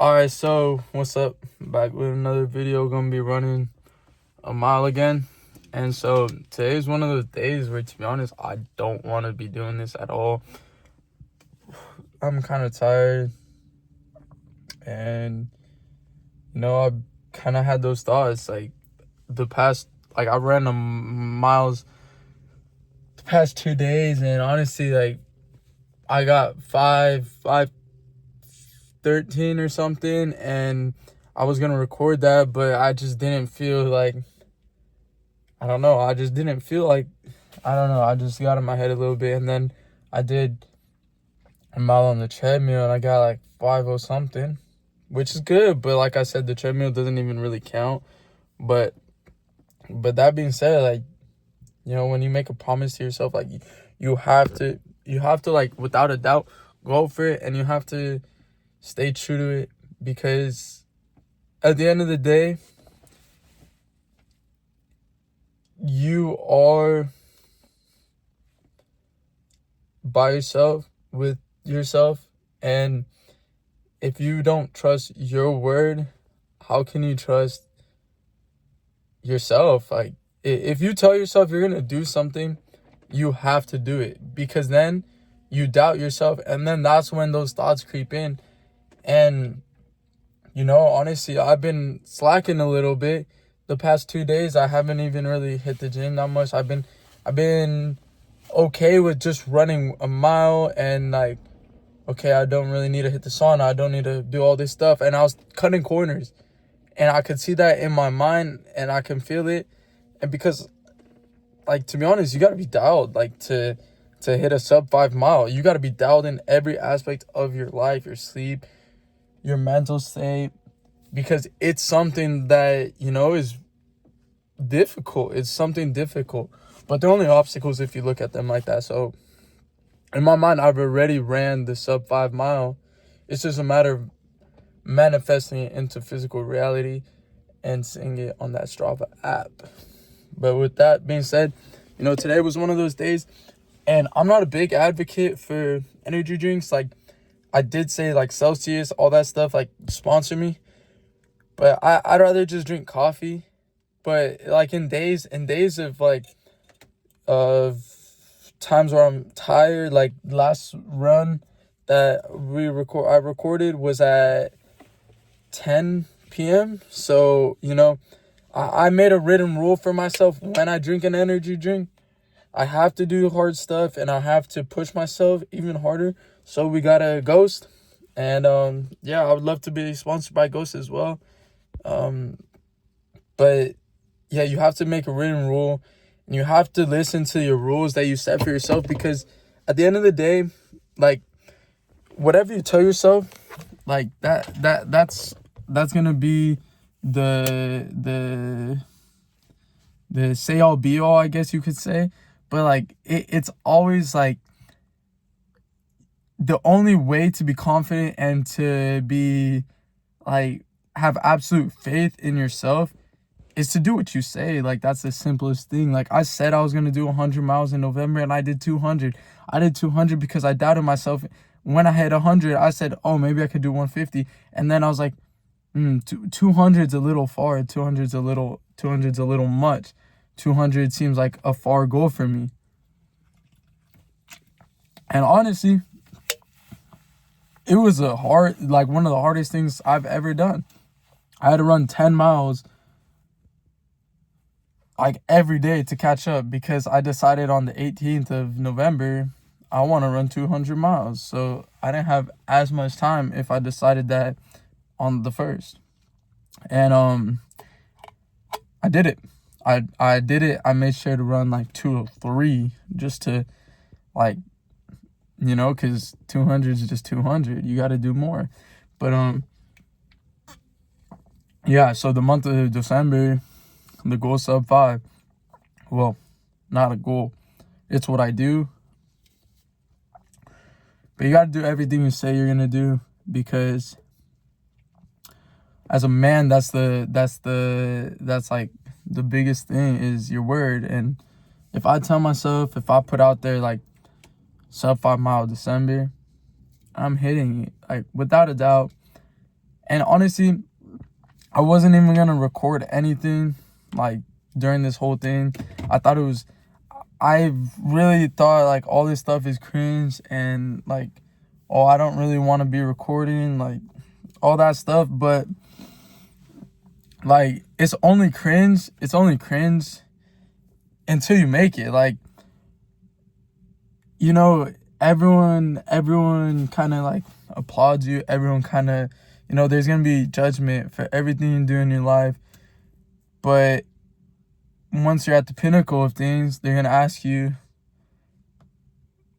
Alright, so what's up? Back with another video. Gonna be running a mile again. And so today's one of those days where, to be honest, I don't want to be doing this at all. I'm kind of tired. And, I kind of had those thoughts. Like, I ran miles the past 2 days. And honestly, I got 5:13 or something, and I was gonna record that, but I just didn't feel like, I don't know, I just got in my head a little bit, and then I did a mile on the treadmill, and I got like 5 something, which is good, but like I said, the treadmill doesn't even really count. But that being said, when you make a promise to yourself, you have to like, without a doubt, go for it, and you have to stay true to it, because at the end of the day, you are by yourself with yourself, and if you don't trust your word, how can you trust yourself? Like, if you tell yourself you're gonna do something, you have to do it, because then you doubt yourself, and then that's when those thoughts creep in. And honestly, I've been slacking a little bit the past 2 days. I haven't even really hit the gym that much. I've been okay with just running a mile, and okay, I don't really need to hit the sauna. I don't need to do all this stuff. And I was cutting corners, and I could see that in my mind, and I can feel it. And because, to be honest, you got to be dialed, to hit a sub 5 mile. You got to be dialed in every aspect of your life, your sleep, your mental state, because it's something that, is difficult. It's something difficult, but they're only obstacles if you look at them like that. So in my mind, I've already ran the sub 5 mile. It's just a matter of manifesting it into physical reality and seeing it on that Strava app. But with that being said, today was one of those days, and I'm not a big advocate for energy drinks. I did say, Celsius, all that stuff, sponsor me. But I'd rather just drink coffee. But in days of times where I'm tired, last run that I recorded was at 10 p.m. So, I made a written rule for myself: when I drink an energy drink, I have to do hard stuff, and I have to push myself even harder. So we got a Ghost, and I would love to be sponsored by Ghost as well. But yeah, you have to make a written rule, and you have to listen to your rules that you set for yourself, because at the end of the day, whatever you tell yourself, that's gonna be the say all be all, I guess you could say. But it's always the only way to be confident and to be have absolute faith in yourself is to do what you say. That's the simplest thing. I said I was gonna do 100 miles in November, and I did 200. I did 200 because I doubted myself. When I hit 100, I said, oh, maybe I could do 150, and then I was like, 200's a little far. 200's a little much. 200 seems like a far goal for me. And honestly, it was one of the hardest things I've ever done. I had to run 10 miles every day to catch up, because I decided on the 18th of November I want to run 200 miles. So I didn't have as much time if I decided that on the 1st. And I did it. I did it. I made sure to run 203 just to because 200 is just 200. You got to do more. But so the month of December, the goal sub 5. Well, not a goal. It's what I do. But you got to do everything you say you're going to do, because as a man, that's the biggest thing, is your word. And if I tell myself, if I put out there sub 5 mile December, I'm hitting it. Without a doubt, And honestly, I wasn't even gonna record anything like during this whole thing. I really thought like all this stuff is cringe and like, oh, I don't really want to be recording, like all that stuff. But like, it's only cringe until you make it. Like, you know, everyone kind of like applauds you. Everyone kind of, you know, there's gonna be judgment for everything you do in your life. But once you're at the pinnacle of things, they're gonna ask you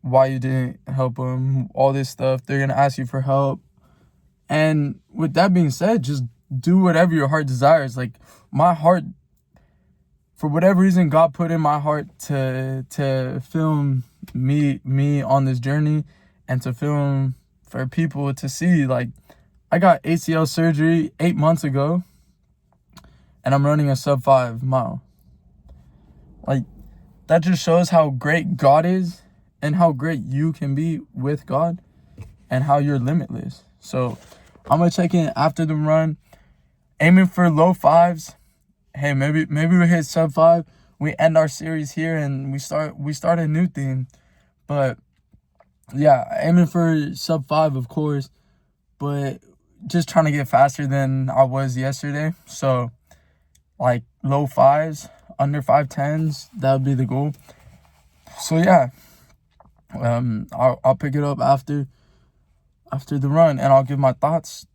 why you didn't help them, all this stuff. They're gonna ask you for help. And with that being said, just do whatever your heart desires. Like, my heart, for whatever reason, God put in my heart to film me on this journey, and to film for people to see. Like, I got ACL surgery 8 months ago, and I'm running a sub 5 mile. Like, that just shows how great God is and how great you can be with God and how you're limitless. So I'm gonna check in after the run, aiming for low 5s. Hey, maybe we hit sub 5. We end our series here and we start a new theme. But yeah, aiming for sub 5, of course, but just trying to get faster than I was yesterday. So like low 5s, under 5:10s, that would be the goal. So yeah, I'll pick it up after the run, and I'll give my thoughts.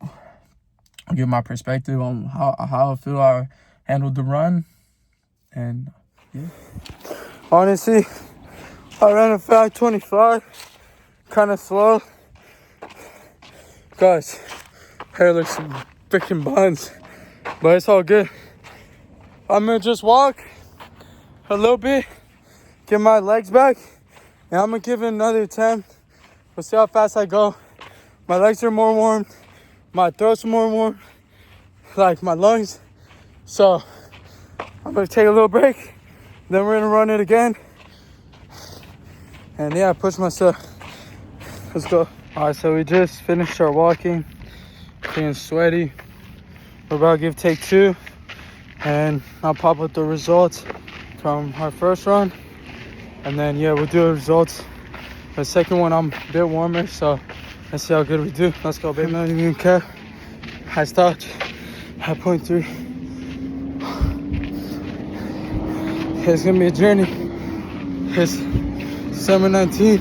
I'll give my perspective on how I feel I handled the run. And yeah, honestly, I ran a 5:25, kind of slow. Guys, hair looks some freaking buns, but it's all good. I'm gonna just walk a little bit, get my legs back, and I'm gonna give it another 10. We'll see how fast I go. My legs are more warm, my throat's more warm, like my lungs. So I'm gonna take a little break, then we're gonna run it again. And yeah, push myself. Let's go. All right, so we just finished our walking, feeling sweaty. We're about to give take 2, and I'll pop up the results from our first run. And then yeah, we'll do the results. The second one, I'm a bit warmer, so let's see how good we do. Let's go, baby. Not even care. High stopped at 0.3. It's gonna be a journey. It's summer 19.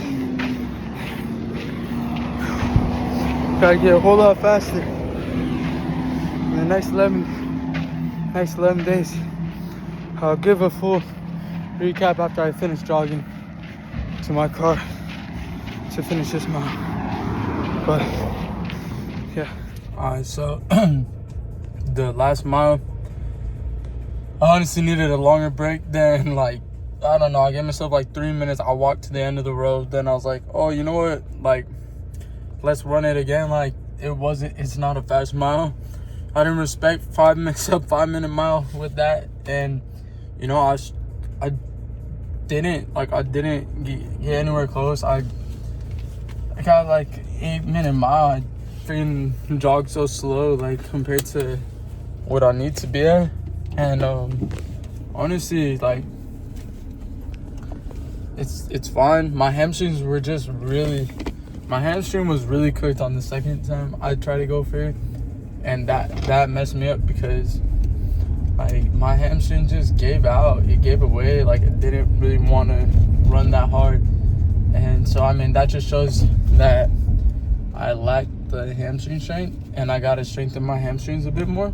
Gotta get a whole lot faster in the next 11 days. I'll give a full recap after I finish jogging to my car to finish this mile. But yeah. Alright, so the last mile, I honestly needed a longer break than, like, I don't know, I gave myself like 3 minutes. I walked to the end of the road, then I was like, oh, you know what, like, let's run it again. Like, it's not a fast mile. I didn't respect 5 minutes up 5 minute mile with that. And you know, I didn't get anywhere close. I got like 8 minute mile. I freaking jogged so slow, like, compared to what I need to be at. And honestly, like, it's fine. My hamstrings were just my hamstring was really cooked on the second time I tried to go for it, and that messed me up because like my hamstring just gave out. It gave away. Like, it didn't really want to run that hard. And so, I mean, that just shows that I lacked the hamstring strength, and I got to strengthen my hamstrings a bit more.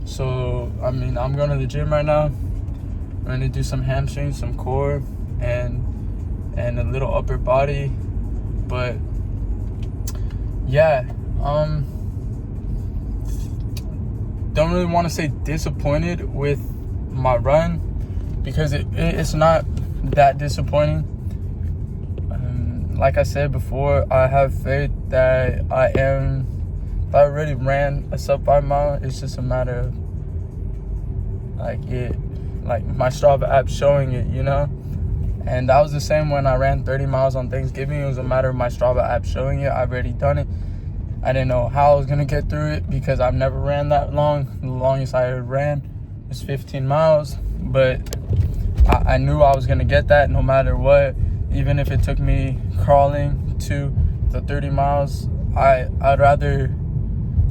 So, I mean, I'm going to the gym right now. I'm going to do some hamstrings, some core, and a little upper body. But yeah, don't really want to say disappointed with my run, because it's not that disappointing. Like I said before, I have faith that I already ran a sub 5 mile. It's just a matter of like my Strava app showing it, you know. And that was the same when I ran 30 miles on Thanksgiving. It was a matter of my Strava app showing it. I've already done it. I didn't know how I was gonna get through it because I've never ran that long. The longest I ever ran was 15 miles, but I knew I was gonna get that no matter what, even if it took me crawling to the 30 miles. I'd rather,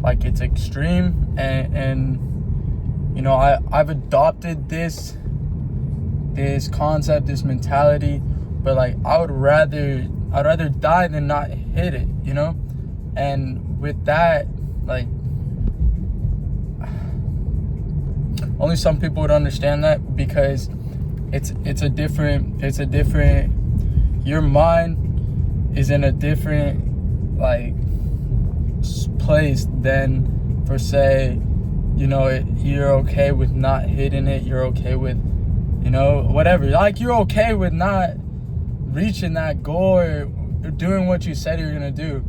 like, it's extreme, and you know, I've adopted this concept, this mentality, but like I'd rather die than not hit it, you know? And with that, like, only some people would understand that because it's a different, your mind is in a different, like, place than, for say, you know, you're okay with not hitting it, you're okay with, you know, whatever, like, you're okay with not reaching that goal or doing what you said you're gonna do.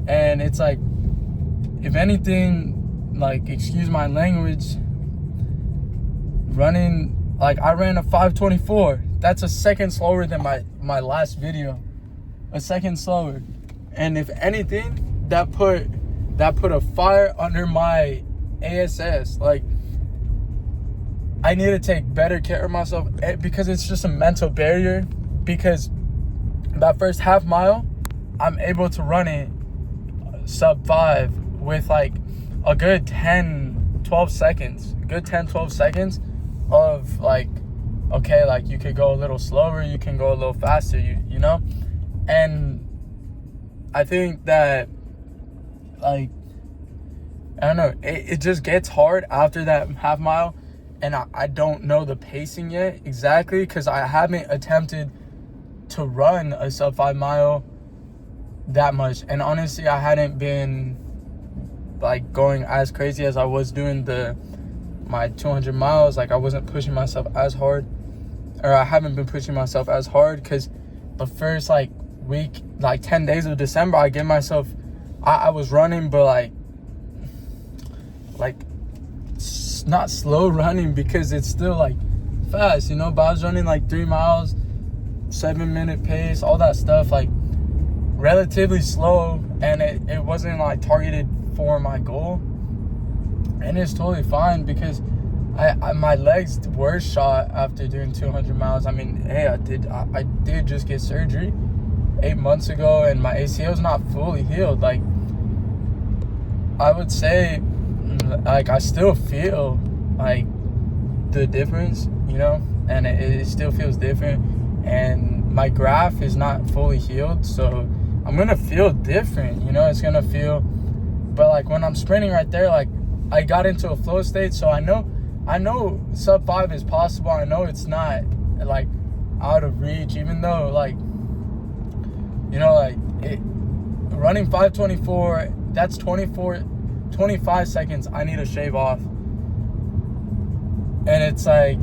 And it's like, if anything, like, excuse my language, running, like, I ran a 5:24. That's a second slower than my last video, a second slower. And if anything, that put a fire under my ASS. Like, I need to take better care of myself because it's just a mental barrier. Because that first half mile, I'm able to run it sub 5 with like a good 10-12 seconds of, like, okay, like, you could go a little slower, you can go a little faster, you know. And I think that, like, I don't know, it just gets hard after that half mile, and I don't know the pacing yet exactly because I haven't attempted to run a sub 5 mile that much. And honestly, I hadn't been, like, going as crazy as I was doing my 200 miles. Like, I wasn't pushing myself as hard, or I haven't been pushing myself as hard because the first, like, week, like 10 days of December, I gave myself, I was running, but like not slow running because it's still, like, fast, you know, but I was running like 3 miles, 7-minute pace, all that stuff, like, relatively slow, and it wasn't, like, targeted for my goal. And it's totally fine because I my legs were shot after doing 200 miles. I mean, hey, I did just get surgery 8 months ago, and my ACL is not fully healed. Like, I would say, like, I still feel like the difference, you know, and it still feels different, and my graph is not fully healed, so I'm gonna feel different, you know. It's gonna feel, but like when I'm sprinting right there, like, I got into a flow state, so I know sub 5 is possible. I know it's not, like, out of reach, even though, like, you know, like, running 5:24, that's 25 seconds I need to shave off. And it's like,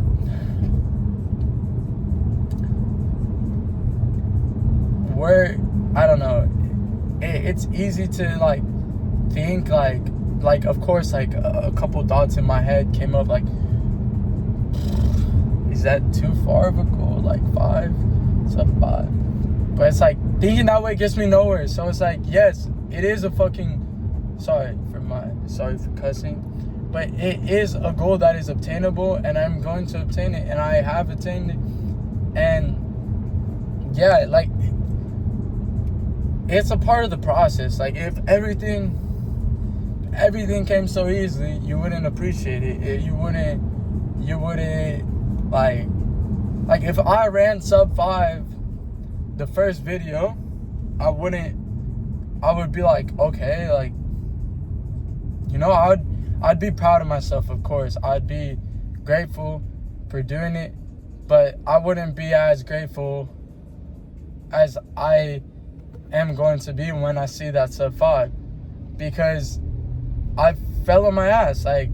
I don't know, it's easy to, like, think, like, of course, like, a couple thoughts in my head came up, like, is that too far of a goal, like 5, sub 5? But it's like, thinking that way gets me nowhere. So it's like, yes, it is a fucking, sorry for cussing, but it is a goal that is obtainable, and I'm going to obtain it, and I have attained it. And yeah, like, it's a part of the process. Like, if everything came so easily, you wouldn't appreciate it. You wouldn't like if I ran sub 5 the first video, I would be like, okay, like, you know, I'd be proud of myself, of course. I'd be grateful for doing it, but I wouldn't be as grateful as I am going to be when I see that sub 5, because I fell on my ass. Like,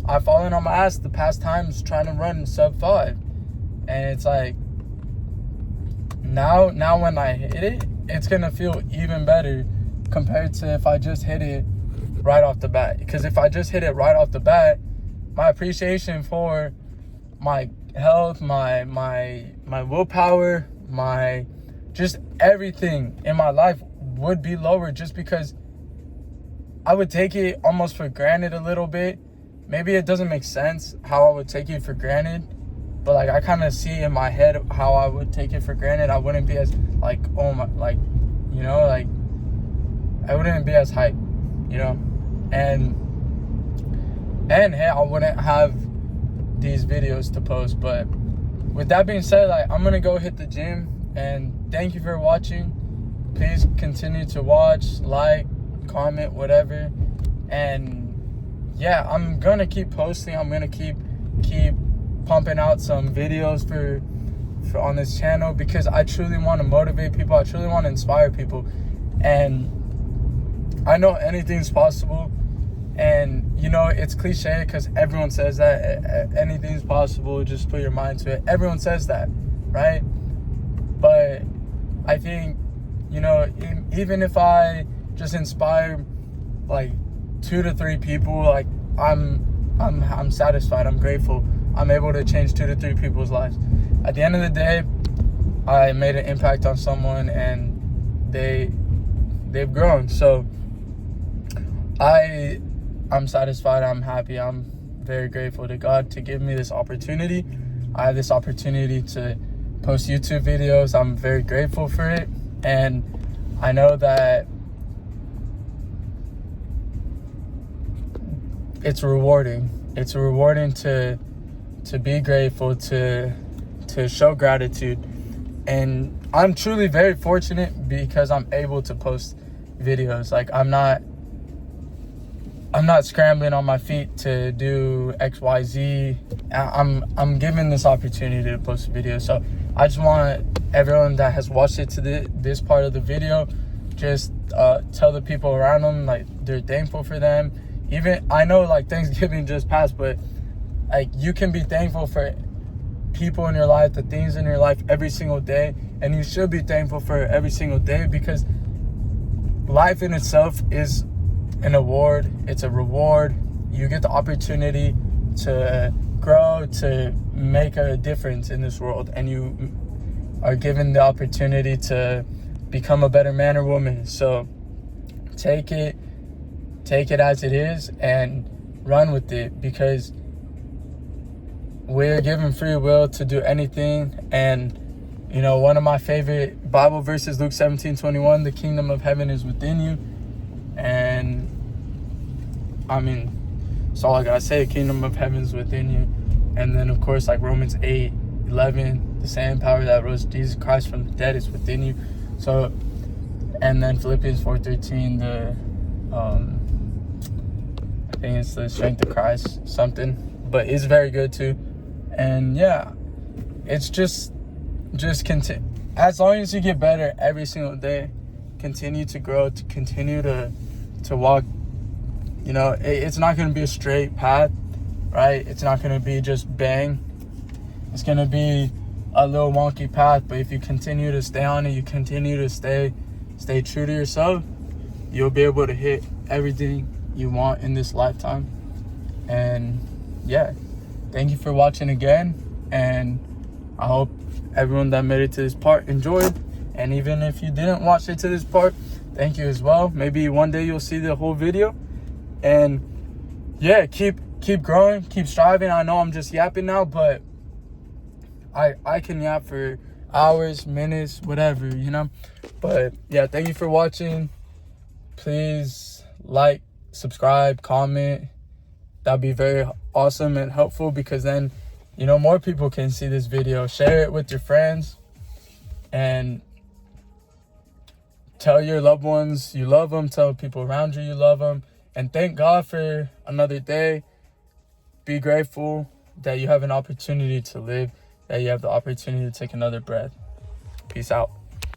I've fallen on my ass the past times trying to run sub 5, and it's like, now when I hit it, it's gonna feel even better compared to if I just hit it right off the bat. Because if I just hit it right off the bat, my appreciation for my health, my willpower, my just everything in my life would be lower, just because I would take it almost for granted a little bit. Maybe it doesn't make sense how I would take it for granted, but like I kind of see in my head how I would take it for granted. I wouldn't be as like, oh my, like, you know, like I wouldn't be as hyped, you know, and hey, I wouldn't have these videos to post. But with that being said, like, I'm gonna go hit the gym, and thank you for watching. Please continue to watch, like, comment, whatever. And yeah, I'm gonna keep posting. I'm gonna keep pumping out some videos for on this channel, because I truly want to motivate people. I truly want to inspire people, and I know anything's possible. And you know, it's cliche because everyone says that anything's possible, just put your mind to it. Everyone says that, right? But I think, you know, even if I just inspire like 2 to 3 people, like I'm satisfied. I'm grateful. I'm able to change 2 to 3 people's lives. At the end of the day, I made an impact on someone, and they've grown. So I'm satisfied. I'm happy. I'm very grateful to God to give me this opportunity. I have this opportunity to post YouTube videos. I'm very grateful for it, and I know that it's rewarding. It's rewarding to be grateful, to show gratitude. And I'm truly very fortunate because I'm able to post videos. Like, I'm not scrambling on my feet to do XYZ. I'm given this opportunity to post a video. So I just want everyone that has watched it to this part of the video, just tell the people around them, like, they're thankful for them. Even, I know, like, Thanksgiving just passed, but like, you can be thankful for people in your life, the things in your life every single day. And you should be thankful for every single day, because life in itself is an award. It's a reward. You get the opportunity to grow, to make a difference in this world, and you are given the opportunity to become a better man or woman. So take it as it is and run with it, because we're given free will to do anything. And you know, one of my favorite Bible verses, Luke 17:21, the kingdom of heaven is within you. And I mean, that's all I gotta say. The kingdom of heaven is within you. And then, of course, like Romans 8:11, the same power that rose Jesus Christ from the dead is within you. So, and then Philippians 4:13, I think it's the strength of Christ, something, but it's very good too. And yeah, it's just continue. As long as you get better every single day, continue to grow, to continue to walk. You know, it's not going to be a straight path, right? It's not going to be just bang. It's going to be a little wonky path, but if you continue to stay on it, you continue to stay true to yourself, you'll be able to hit everything you want in this lifetime. And yeah, thank you for watching again, and I hope everyone that made it to this part enjoyed. And even if you didn't watch it to this part, thank you as well. Maybe one day you'll see the whole video. And yeah, keep growing, keep striving. I know I'm just yapping now, but I can yap for hours, minutes, whatever, you know. But yeah, thank you for watching. Please like, subscribe, comment. That'd be very awesome and helpful, because then, you know, more people can see this video. Share it with your friends, and tell your loved ones you love them. Tell people around you love them. And thank God for another day. Be grateful that you have an opportunity to live, that you have the opportunity to take another breath. Peace out.